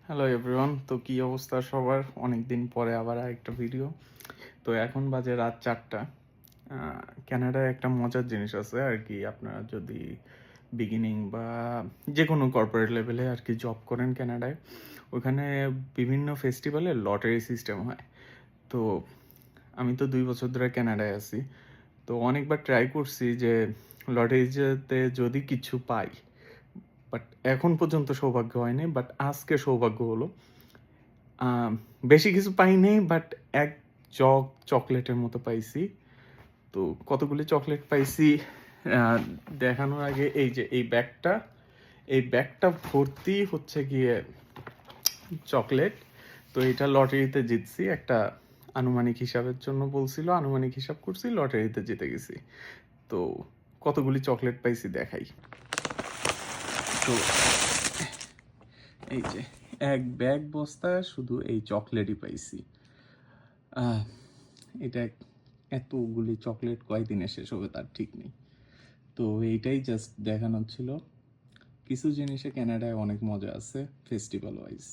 Hello everyone, তো কি অবস্থা সবার? অনেক দিন পরে আবার একটা ভিডিও। তো এখন বাজে রাত 4টা। কানাডায় একটা মজার জিনিস আছে আর কি, আপনারা যদি বিগিনিং বা যে কোনো কর্পোরেট লেভেলে আর কি জব করেন কানাডায়, ওখানে বিভিন্ন ফেস্টিভ্যালে লটারি সিস্টেম হয়। তো আমি তো 2 বছর ধরে কানাডায় আছি, তো অনেকবার ট্রাই করছি যে লটারিতে যদি কিছু পাই, বাট এখন পর্যন্ত সৌভাগ্য হয়নি। বাট আজকে সৌভাগ্য হলো। আম বেশি কিছু পাইনি, বাট এক জগ চকলেটের মতো পাইছি। তো কতগুলি চকলেট পাইছি আ দেখানোর আগে এই ব্যাগটা ভর্তি হচ্ছে গিয়ে চকলেট। তো এটা লটারিতে জিতছি। একটা আনুমানিক হিসাবের জন্য বলছিল, আনুমানিক হিসাব করছি, লটারিতে জিতে গেছি। তো কতগুলি চকলেট পাইছি দেখাই। তো এই যে এক ব্যাগ বস্তা শুধু এই চকলেটই পাইছি। আহ এটা এতগুলি চকলেট কয়দিনে শেষ হবে তার ঠিক নেই। তো এইটাই জাস্ট দেখানোর ছিল। কিছু জিনিসে কানাডায় অনেক মজা আছে ফেস্টিভ্যাল ওয়াইজ।